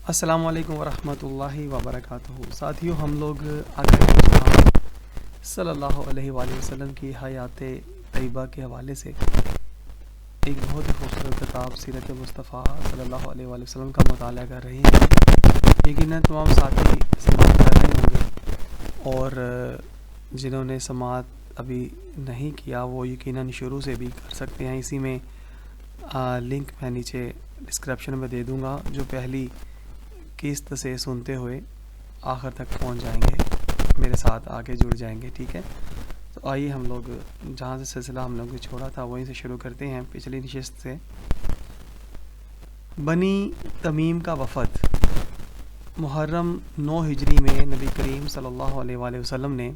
السلام علیکم ورحمۃ اللہ وبرکاتہ۔ ساتھیوں، ہم لوگ آقا مصطفیٰ صلی اللہ علیہ وآلہ وسلم کی حیات طیبہ کے حوالے سے ایک بہت ہی خوبصورت کتاب سیرت مصطفیٰ صلی اللہ علیہ وآلہ وسلم کا مطالعہ کر رہے ہیں۔ یقیناً تمام ساتھی سماعت کر رہے ہوں گے، اور جنہوں نے سماعت ابھی نہیں کیا وہ یقیناً شروع سے بھی کر سکتے ہیں۔ اسی میں لنک میں نیچے ڈسکرپشن میں دے دوں گا، جو پہلی قسط سے سنتے ہوئے آخر تک پہنچ جائیں گے، میرے ساتھ آگے جڑ جائیں گے، ٹھیک ہے؟ تو آئیے ہم لوگ جہاں سے سلسلہ ہم لوگ نے چھوڑا تھا وہیں سے شروع کرتے ہیں، پچھلی نشست سے۔ بنی تمیم کا وفد۔ محرم 9 ہجری میں نبی کریم صلی اللہ علیہ وآلہ وسلم نے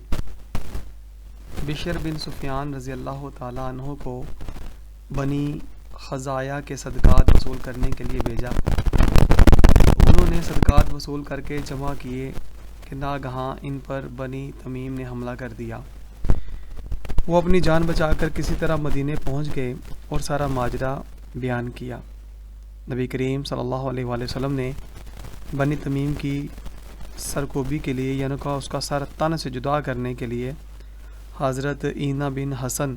بشر بن سفیان رضی اللہ تعالیٰ عنہ کو بنی خزایا کے صدقات وصول کرنے کے لیے بھیجا۔ انہوں نے صدقات وصول کر کے جمع کیے کہ ناگہاں ان پر بنی تمیم نے حملہ کر دیا۔ وہ اپنی جان بچا کر کسی طرح مدینے پہنچ گئے اور سارا ماجرا بیان کیا۔ نبی کریم صلی اللہ علیہ وآلہ وسلم نے بنی تمیم کی سرکوبی کے لیے، یعنی کہ اس کا سر تن سے جدا کرنے کے لیے، حضرت عینہ بن حسن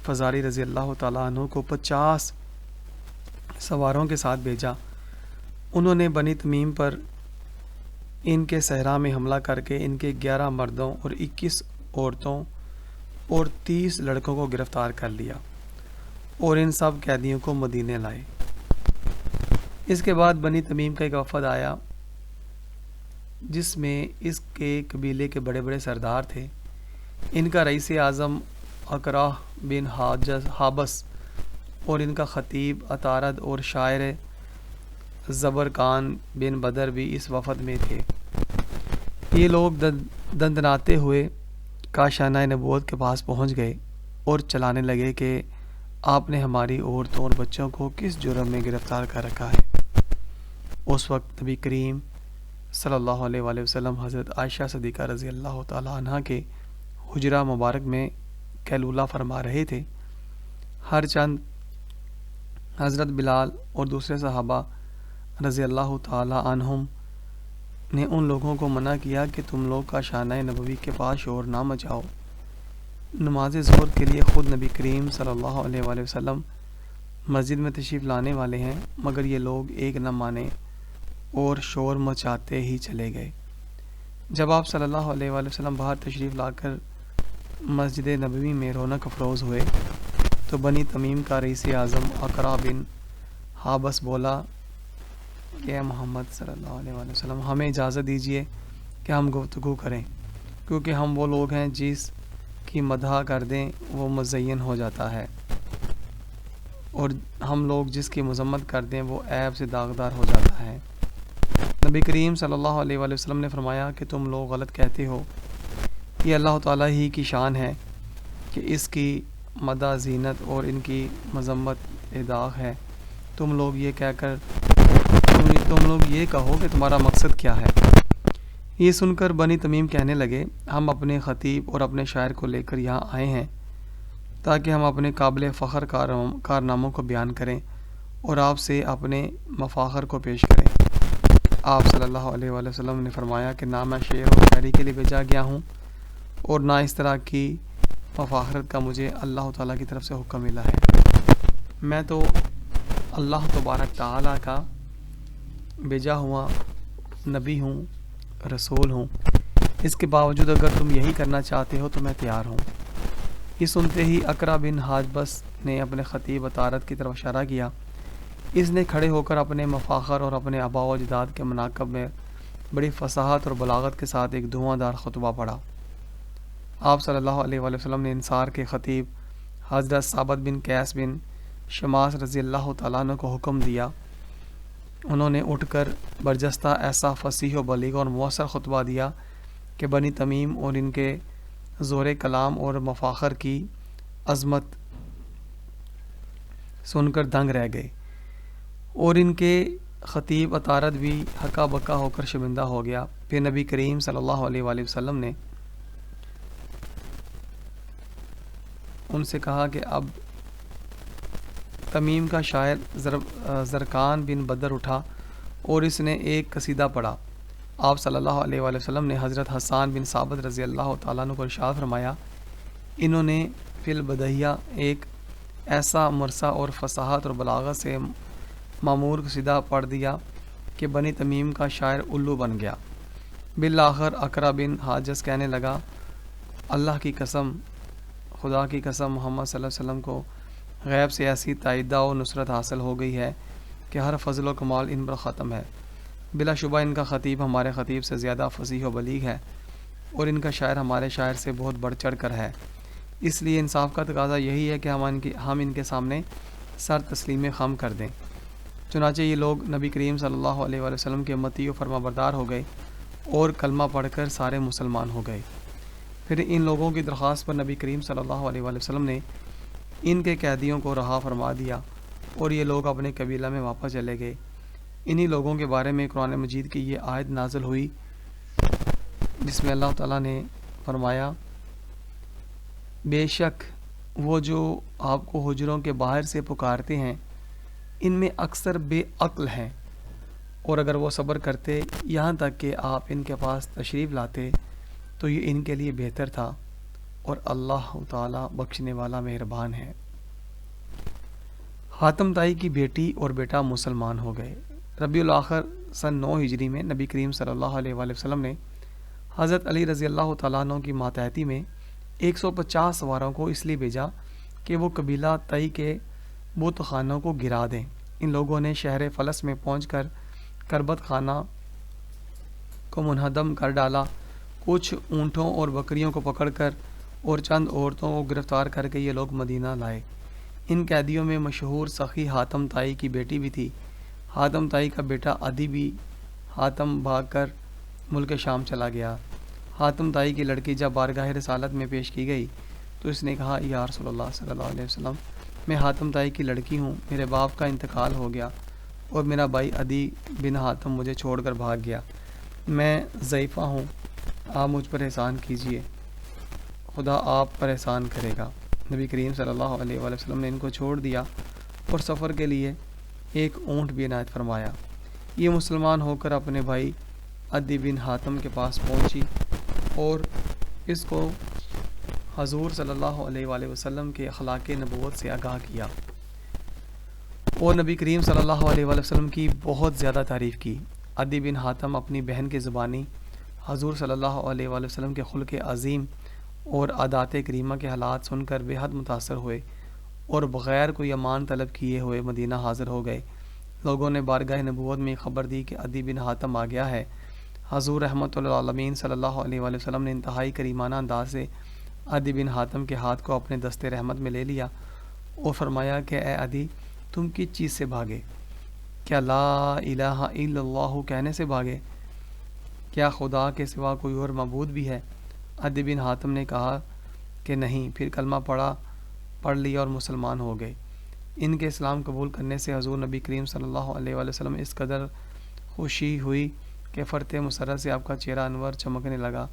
فزاری رضی اللہ تعالیٰ عنہ کو 50 سواروں کے ساتھ بھیجا۔ انہوں نے بنی تمیم پر ان کے صحرا میں حملہ کر کے ان کے 11 مردوں اور 21 عورتوں اور 30 لڑکوں کو گرفتار کر لیا اور ان سب قیدیوں کو مدینے لائے۔ اس کے بعد بنی تمیم کا ایک وفد آیا جس میں اس کے قبیلے کے بڑے بڑے سردار تھے۔ ان کا رئیس اعظم اقرا بن حابس اور ان کا خطیب عطارد اور شاعر زبرقان بن بدر بھی اس وفد میں تھے۔ یہ لوگ دندناتے ہوئے کاشانہ نبوت کے پاس پہنچ گئے اور چلانے لگے کہ آپ نے ہماری عورتوں اور بچوں کو کس جرم میں گرفتار کر رکھا ہے۔ اس وقت نبی کریم صلی اللہ علیہ وآلہ وسلم حضرت عائشہ صدیقہ رضی اللہ تعالی عنہ کے حجرہ مبارک میں قیلولہ فرما رہے تھے۔ ہر چند حضرت بلال اور دوسرے صحابہ رضی اللہ تعالی عنہم نے ان لوگوں کو منع کیا کہ تم لوگ کا شانہ نبوی کے پاس شور نہ مچاؤ۔ نماز ظہر کے لیے خود نبی کریم صلی اللہ علیہ وآلہ وسلم مسجد میں تشریف لانے والے ہیں، مگر یہ لوگ ایک نہ مانے اور شور مچاتے ہی چلے گئے۔ جب آپ صلی اللہ علیہ وآلہ وسلم باہر تشریف لا کر مسجد نبوی میں رونق افروز ہوئے تو بنی تمیم کا رئیس اعظم اقرا بن حابس بولا کہ اے محمد صلی اللہ علیہ وآلہ وسلم، ہمیں اجازت دیجیے کہ ہم گفتگو کریں، کیونکہ ہم وہ لوگ ہیں جس کی مدح کر دیں وہ مزین ہو جاتا ہے، اور ہم لوگ جس کی مذمت کر دیں وہ عیب سے داغدار ہو جاتا ہے۔ نبی کریم صلی اللہ علیہ وآلہ وسلم نے فرمایا کہ تم لوگ غلط کہتے ہو، یہ اللہ تعالیٰ ہی کی شان ہے کہ اس کی مدح زینت اور ان کی مذمت داغ ہے۔ تم لوگ یہ کہو کہ تمہارا مقصد کیا ہے۔ یہ سن کر بنی تمیم کہنے لگے، ہم اپنے خطیب اور اپنے شاعر کو لے کر یہاں آئے ہیں تاکہ ہم اپنے قابل فخر کارناموں کو بیان کریں اور آپ سے اپنے مفاخر کو پیش کریں۔ آپ صلی اللہ علیہ وآلہ وسلم نے فرمایا کہ نہ میں شعر و شاعری کے لیے بھیجا گیا ہوں اور نہ اس طرح کی مفاخرت کا مجھے اللہ تعالیٰ کی طرف سے حکم ملا ہے۔ میں تو اللہ تبارک تعالیٰ کا بھیجا ہوا نبی ہوں، رسول ہوں، اس کے باوجود اگر تم یہی کرنا چاہتے ہو تو میں تیار ہوں۔ یہ سنتے ہی اقرا بن حابس نے اپنے خطیب عطارد کی طرف اشارہ کیا۔ اس نے کھڑے ہو کر اپنے مفاخر اور اپنے آباء و اجداد کے مناقب میں بڑی فصاحت اور بلاغت کے ساتھ ایک دھواں دار خطبہ پڑھا۔ آپ صلی اللہ علیہ وآلہ وسلم نے انصار کے خطیب حضرت ثابت بن قیس بن شماس رضی اللہ تعالیٰ عنہ کو حکم دیا۔ انہوں نے اٹھ کر برجستہ ایسا فصیح و بلیغ اور مؤثر خطبہ دیا کہ بنی تمیم اور ان کے زور کلام اور مفاخر کی عظمت سن کر دنگ رہ گئے، اور ان کے خطیب عطارد بھی ہکا بکا ہو کر شرمندہ ہو گیا۔ پھر نبی کریم صلی اللہ علیہ وآلہ وسلم نے ان سے کہا کہ اب تمیم کا شاعر زرقان بن بدر اٹھا اور اس نے ایک قصیدہ پڑھا۔ آپ صلی اللہ علیہ وآلہ وسلم نے حضرت حسان بن ثابت رضی اللہ تعالیٰ عنہ کو ارشاد فرمایا، انہوں نے فی البدیہہ ایک ایسا مرثہ اور فصاحت اور بلاغت سے معمور قصیدہ پڑھ دیا کہ بنی تمیم کا شاعر الو بن گیا۔ بالآخر اقرا بن حاجز کہنے لگا، اللہ کی قسم، خدا کی قسم، محمد صلی اللہ علیہ وسلم کو غیب سے ایسی تائیدہ و نصرت حاصل ہو گئی ہے کہ ہر فضل و کمال ان پر ختم ہے۔ بلا شبہ ان کا خطیب ہمارے خطیب سے زیادہ فصیح و بلیغ ہے اور ان کا شاعر ہمارے شاعر سے بہت بڑھ چڑھ کر ہے۔ اس لیے انصاف کا تقاضا یہی ہے کہ ہم ان کے سامنے سر تسلیم خم کر دیں۔ چنانچہ یہ لوگ نبی کریم صلی اللہ علیہ وآلہ وسلم کے مطیع و فرما بردار ہو گئے اور کلمہ پڑھ کر سارے مسلمان ہو گئے۔ پھر ان لوگوں کی درخواست پر نبی کریم صلی اللہ علیہ وآلہ وسلم نے ان کے قیدیوں کو رہا فرما دیا اور یہ لوگ اپنے قبیلہ میں واپس چلے گئے۔ انہی لوگوں کے بارے میں قرآن مجید کی یہ آیت نازل ہوئی جس میں اللہ تعالیٰ نے فرمایا، بے شک وہ جو آپ کو حجروں کے باہر سے پکارتے ہیں ان میں اکثر بے عقل ہیں، اور اگر وہ صبر کرتے یہاں تک کہ آپ ان کے پاس تشریف لاتے تو یہ ان کے لیے بہتر تھا، اور اللہ تعالیٰ بخشنے والا مہربان ہے۔ حاتم طائی کی بیٹی اور بیٹا مسلمان ہو گئے۔ ربیع الاخر سن 9 ہجری میں نبی کریم صلی اللہ علیہ وآلہ وسلم نے حضرت علی رضی اللہ تعالیٰ عنہ کی ماتحتی میں 150 سواروں کو اس لیے بھیجا کہ وہ قبیلہ طئی کے بت خانوں کو گرا دیں۔ ان لوگوں نے شہر فلس میں پہنچ کر کربت خانہ کو منہدم کر ڈالا، کچھ اونٹوں اور بکریوں کو پکڑ کر اور چند عورتوں کو گرفتار کر کے یہ لوگ مدینہ لائے۔ ان قیدیوں میں مشہور سخی حاتم طائی کی بیٹی بھی تھی۔ حاتم طائی کا بیٹا عدی بھی حاتم بھاگ کر ملک شام چلا گیا۔ حاتم طائی کی لڑکی جب بارگاہ رسالت میں پیش کی گئی تو اس نے کہا، یا رسول اللہ صلی اللہ علیہ وسلم، میں حاتم طائی کی لڑکی ہوں، میرے باپ کا انتقال ہو گیا اور میرا بھائی عدی بن حاتم مجھے چھوڑ کر بھاگ گیا، میں ضعیفہ ہوں، آپ مجھ پر احسان کیجئے، خدا آپ پر احسان کرے گا۔ نبی کریم صلی اللہ علیہ وآلہ وسلم نے ان کو چھوڑ دیا اور سفر کے لیے ایک اونٹ بھی عنایت فرمایا۔ یہ مسلمان ہو کر اپنے بھائی عدی بن حاتم کے پاس پہنچی اور اس کو حضور صلی اللہ علیہ وآلہ وسلم کے اخلاق نبوت سے آگاہ کیا اور نبی کریم صلی اللہ علیہ وآلہ وسلم کی بہت زیادہ تعریف کی۔ عدی بن حاتم اپنی بہن کی زبانی حضور صلی اللہ علیہ وآلہ وسلم کے خلق عظیم اور عادات کریمہ کے حالات سن کر بے حد متاثر ہوئے اور بغیر کوئی امان طلب کیے ہوئے مدینہ حاضر ہو گئے۔ لوگوں نے بارگاہ نبوت میں خبر دی کہ عدی بن حاتم آ گیا ہے۔ حضور رحمۃ للعالمین صلی اللہ علیہ وآلہ وسلم نے انتہائی کریمانہ انداز سے عدی بن حاتم کے ہاتھ کو اپنے دستے رحمت میں لے لیا اور فرمایا کہ اے عدی، تم کس چیز سے بھاگے؟ کیا لا الہ الا اللہ کہنے سے بھاگے؟ کیا خدا کے سوا کوئی اور معبود بھی ہے؟ عدی بن حاتم نے کہا کہ نہیں، پھر کلمہ پڑھ لیا اور مسلمان ہو گئے۔ ان کے اسلام قبول کرنے سے حضور نبی کریم صلی اللہ علیہ وآلہ وسلم اس قدر خوشی ہوئی کہ فرط مسرت سے آپ کا چہرہ انور چمکنے لگا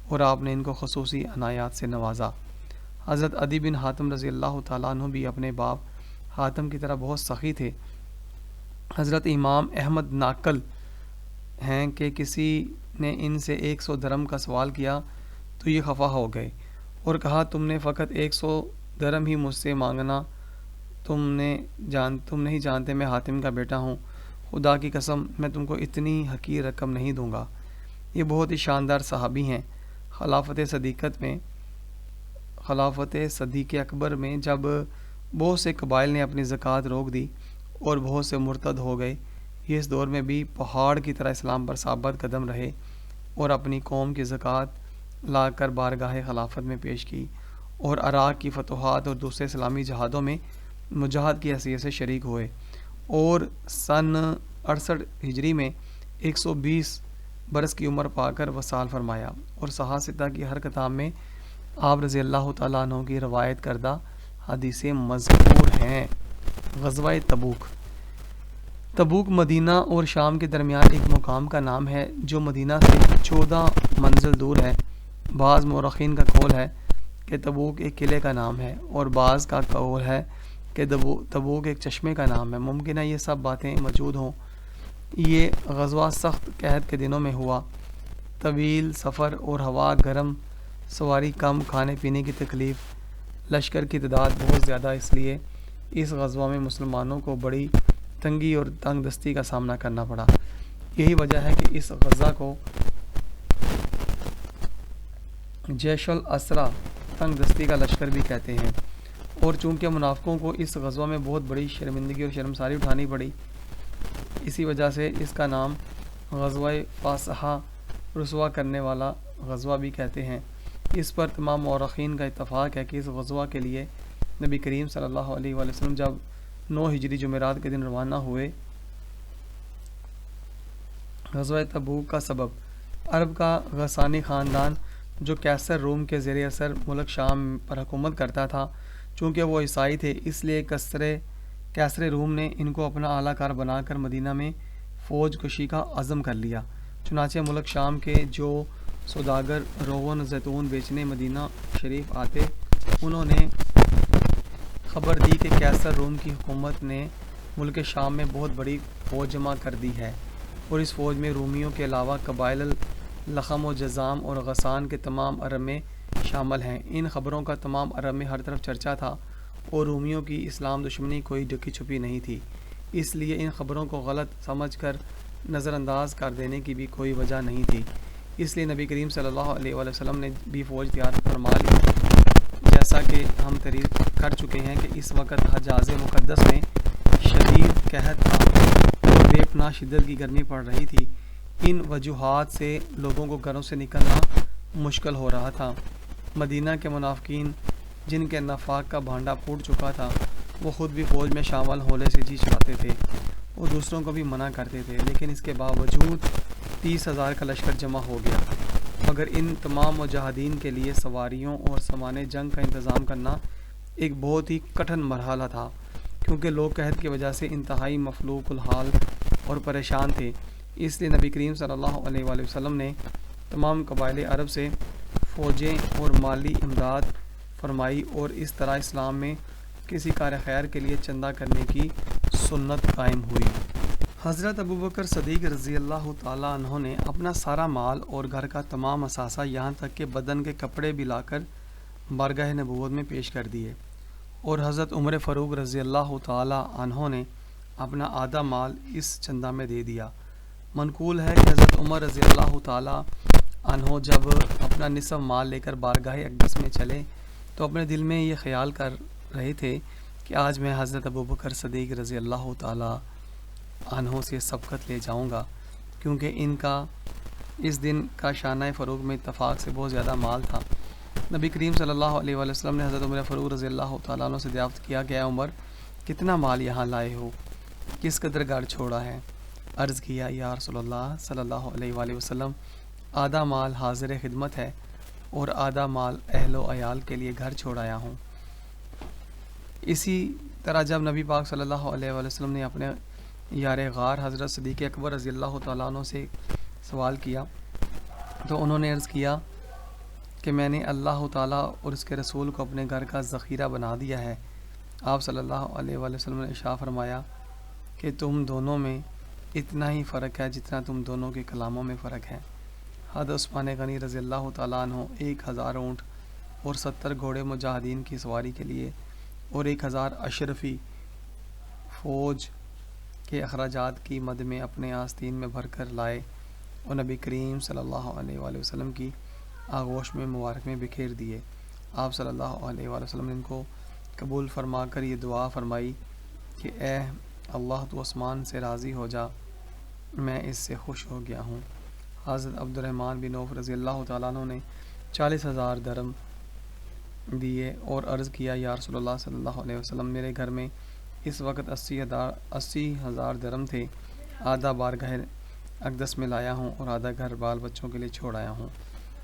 اور آپ نے ان کو خصوصی عنایات سے نوازا۔ حضرت عدی بن حاتم رضی اللہ تعالیٰ عنہ بھی اپنے باپ حاتم کی طرح بہت سخی تھے۔ حضرت امام احمد ناقل ہیں کہ کسی نے ان سے 100 درم کا سوال کیا تو یہ خفا ہو گئے اور کہا، تم نے فقط 100 درم ہی مجھ سے مانگنا، تم نہیں جانتے میں حاتم کا بیٹا ہوں، خدا کی قسم میں تم کو اتنی حقیر رقم نہیں دوں گا۔ یہ بہت ہی شاندار صحابی ہیں۔ خلافت صدیق اکبر میں جب بہت سے قبائل نے اپنی زکوٰۃ روک دی اور بہت سے مرتد ہو گئے، یہ اس دور میں بھی پہاڑ کی طرح اسلام پر ثابت قدم رہے اور اپنی قوم کی زکوٰۃ لا کر بارگاہ خلافت میں پیش کی اور عراق کی فتوحات اور دوسرے اسلامی جہادوں میں مجاہد کی حیثیت سے شریک ہوئے، اور سن 68 ہجری میں 120 برس کی عمر پا کر وصال فرمایا، اور صحاح کی ہر کتاب میں آپ رضی اللہ تعالیٰ عنہ کی روایت کردہ حدیثیں مذکور ہیں۔ غزوہ تبوک مدینہ اور شام کے درمیان ایک مقام کا نام ہے جو مدینہ سے 14 منزل دور ہے۔ بعض مورخین کا قول ہے کہ تبوک ایک قلعے کا نام ہے اور بعض کا قول ہے کہ تبوک ایک چشمے کا نام ہے۔ ممکن ہے یہ سب باتیں موجود ہوں یہ غزوہ سخت قحط کے دنوں میں ہوا۔ طویل سفر اور ہوا گرم، سواری کم، کھانے پینے کی تکلیف، لشکر کی تعداد بہت زیادہ، اس لیے اس غزوہ میں مسلمانوں کو بڑی تنگی اور تنگ دستی کا سامنا کرنا پڑا۔ یہی وجہ ہے کہ اس غزہ کو جیش الاسرا، تنگ دستی کا لشکر بھی کہتے ہیں۔ اور چونکہ منافقوں کو اس غزوہ میں بہت بڑی شرمندگی اور شرمساری اٹھانی پڑی، اسی وجہ سے اس کا نام غزوہ فاصحہ، رسوا کرنے والا غزوہ بھی کہتے ہیں۔ اس پر تمام مورخین کا اتفاق ہے کہ اس غزوہ کے لیے نبی کریم صلی اللہ علیہ وآلہ وسلم جب 9 ہجری جمعرات کے دن روانہ ہوئے۔ غزوہ تبوک کا سبب: عرب کا غسانی خاندان جو قیصر روم کے زیر اثر ملک شام پر حکومت کرتا تھا، چونکہ وہ عیسائی تھے، اس لیے قیصر روم نے ان کو اپنا اعلیٰ کار بنا کر مدینہ میں فوج کشی کا عزم کر لیا۔ چنانچہ ملک شام کے جو سوداگر روغن زیتون بیچنے مدینہ شریف آتے، انہوں نے خبر دی کہ قیصر روم کی حکومت نے ملک شام میں بہت بڑی فوج جمع کر دی ہے، اور اس فوج میں رومیوں کے علاوہ قبائل لخم و جذام اور غسان کے تمام عرب میں شامل ہیں۔ ان خبروں کا تمام عرب میں ہر طرف چرچا تھا، اور رومیوں کی اسلام دشمنی کوئی ڈکی چھپی نہیں تھی، اس لیے ان خبروں کو غلط سمجھ کر نظر انداز کر دینے کی بھی کوئی وجہ نہیں تھی۔ اس لیے نبی کریم صلی اللہ علیہ وآلہ وسلم نے بھی فوج تیار فرما لی۔ جیسا کہ ہم تعریف کر چکے ہیں کہ اس وقت حجاز مقدس میں شدید قحط تھا اور بے پناہ شدت کی گرمی پڑ رہی تھی۔ ان وجوہات سے لوگوں کو گھروں سے نکلنا مشکل ہو رہا تھا۔ مدینہ کے منافقین، جن کے نفاق کا بھانڈا پھوٹ چکا تھا، وہ خود بھی فوج میں شامل ہونے سے جی چھڑاتے تھے اور دوسروں کو بھی منع کرتے تھے، لیکن اس کے باوجود 30,000 کا لشکر جمع ہو گیا۔ مگر ان تمام مجاہدین کے لیے سواریوں اور سامان جنگ کا انتظام کرنا ایک بہت ہی کٹھن مرحلہ تھا، کیونکہ لوگ قحط کی وجہ سے انتہائی مفلوق الحال اور پریشان تھے۔ اس لیے نبی کریم صلی اللہ علیہ وآلہ وسلم نے تمام قبائل عرب سے فوجیں اور مالی امداد فرمائی، اور اس طرح اسلام میں کسی کار خیر کے لیے چندہ کرنے کی سنت قائم ہوئی۔ حضرت ابوبکر صدیق رضی اللہ تعالیٰ عنہ نے اپنا سارا مال اور گھر کا تمام اثاثہ، یہاں تک کہ بدن کے کپڑے بھی لا کر بارگاہ نبوت میں پیش کر دیے، اور حضرت عمر فاروق رضی اللہ تعالیٰ عنہ نے اپنا آدھا مال اس چندہ میں دے دیا۔ منقول ہے کہ حضرت عمر رضی اللہ تعالیٰ عنہ جب اپنا نصف مال لے کر بارگاہ اقدس میں چلے تو اپنے دل میں یہ خیال کر رہے تھے کہ آج میں حضرت ابوبکر صدیق رضی اللہ تعالیٰ عنہ سے سبقت لے جاؤں گا، کیونکہ ان کا اس دن کا شانہ فروغ میں اتفاق سے بہت زیادہ مال تھا۔ نبی کریم صلی اللہ علیہ وآلہ وسلم نے حضرت عمر فاروق رضی اللہ تعالیٰ عنہ سے دریافت کیا کہ اے عمر، کتنا مال یہاں لائے ہو، کس قدر گھر چھوڑا ہے؟ عرض کیا یا رسول اللہ صلی اللہ علیہ وآلہ وسلم، آدھا مال حاضر خدمت ہے اور آدھا مال اہل و عیال کے لیے گھر چھوڑ آیا ہوں۔ اسی طرح جب نبی پاک صلی اللہ علیہ وآلہ وسلم نے اپنے یار غار حضرت صدیق اکبر رضی اللہ تعالیٰ عنہ سے سوال کیا تو انہوں نے عرض کیا کہ میں نے اللہ تعالیٰ اور اس کے رسول کو اپنے گھر کا ذخیرہ بنا دیا ہے۔ آپ صلی اللہ علیہ وآلہ وسلم نے ارشاد فرمایا کہ تم دونوں میں اتنا ہی فرق ہے جتنا تم دونوں کے کلاموں میں فرق ہے۔ حضرت عثمان غنی رضی اللہ تعالیٰ عنہ 1000 اونٹ اور 70 گھوڑے مجاہدین کی سواری کے لیے اور 1000 اشرفی فوج کے اخراجات کی مد میں اپنے آستین میں بھر کر لائے اور نبی کریم صلی اللہ علیہ وآلہ وسلم کی آغوش میں مبارک میں بکھیر دیے۔ آپ صلی اللہ علیہ وآلہ وسلم نے ان کو قبول فرما کر یہ دعا فرمائی کہ اے اللہ تو عثمان سے راضی ہو جا، میں اس سے خوش ہو گیا ہوں۔ حضرت عبد الرحمن بن عوف رضی اللہ تعالیٰ عنہ نے 40,000 درم دیے اور عرض کیا یا رسول اللہ صلی اللہ علیہ وسلم، میرے گھر میں اس وقت 80,000 درم تھے، آدھا بارگاہ اقدس میں لایا ہوں اور آدھا گھر بال بچوں کے لیے چھوڑ آیا ہوں۔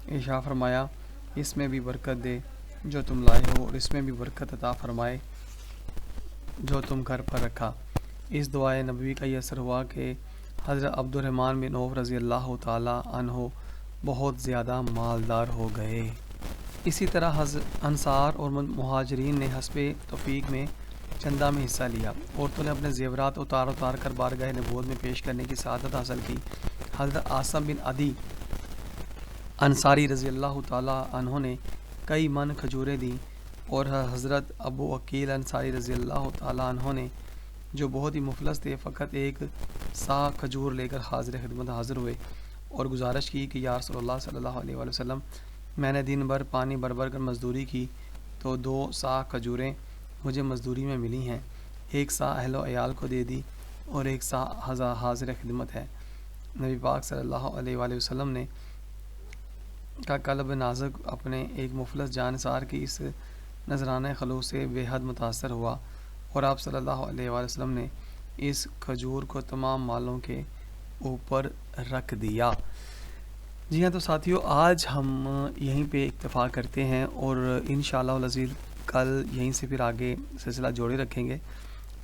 ارشاد فرمایا اس میں بھی برکت دے جو تم لائے ہو، اور اس میں بھی برکت عطا فرمائے جو تم گھر پر رکھا۔ اس دعائے نبوی کا یہ اثر ہوا کہ حضرت عبد الرحمن بن عوف رضی اللہ تعالیٰ عنہ بہت زیادہ مالدار ہو گئے۔ اسی طرح انصار اور مہاجرین نے حسب توفیق میں چندہ میں حصہ لیا۔ عورتوں نے اپنے زیورات اتار کر بارگاہ نبوت میں پیش کرنے کی سعادت حاصل کی۔ حضرت عاصم بن عدی انصاری رضی اللہ تعالیٰ عنہ نے کئی من کھجوریں دیں، اور حضرت ابو عقیل انصاری رضی اللہ تعالیٰ عنہ نے، جو بہت ہی مفلس تھے، فقط ایک سا کھجور لے کر خدمت حاضر ہوئے اور گزارش کی کہ یا رسول اللہ صلی اللہ علیہ وآلہ وسلم، میں نے دن بھر پانی بھر کر مزدوری کی تو 2 سا کھجوریں مجھے مزدوری میں ملی ہیں، 1 سا اہل و عیال کو دے دی اور 1 سا حاضر خدمت ہے۔ نبی پاک صلی اللہ علیہ وآلہ وسلم نے کا قلب نازک اپنے ایک مفلس جانثار کی اس نذرانہ خلوص سے بے حد متاثر ہوا، اور آپ صلی اللہ علیہ وآلہ وسلم نے اس کھجور کو تمام مالوں کے اوپر رکھ دیا۔ جی ہاں، تو ساتھیو، آج ہم یہیں پہ اکتفا کرتے ہیں، اور انشاءاللہ العزیز کل یہیں سے پھر آگے سلسلہ جوڑے رکھیں گے۔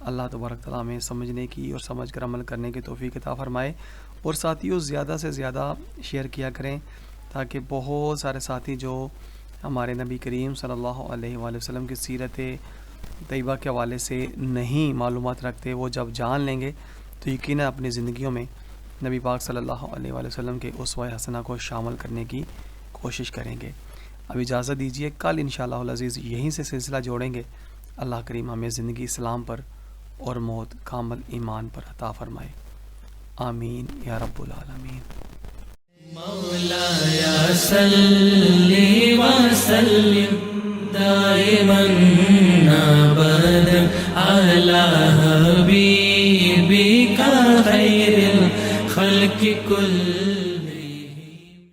اللہ تبارک تعالیٰ ہمیں سمجھنے کی اور سمجھ کر عمل کرنے کی توفیق عطا فرمائے، اور ساتھیو زیادہ سے زیادہ شیئر کیا کریں تاکہ بہت سارے ساتھی جو ہمارے نبی کریم صلی اللہ علیہ وآلہ وسلم کی سیرت طیبہ کے حوالے سے نہیں معلومات رکھتے، وہ جب جان لیں گے تو یقیناً اپنی زندگیوں میں نبی پاک صلی اللہ علیہ وآلہ وسلم کے اسوہ حسنہ کو شامل کرنے کی کوشش کریں گے۔ اب اجازت دیجیے، کل انشاءاللہ العزیز یہیں سے سلسلہ جوڑیں گے۔ اللہ کریم ہمیں زندگی اسلام پر اور موت کامل ایمان پر عطا فرمائے، آمین یا رب العالمین۔ مولاي صل وسلم دائما ابدا على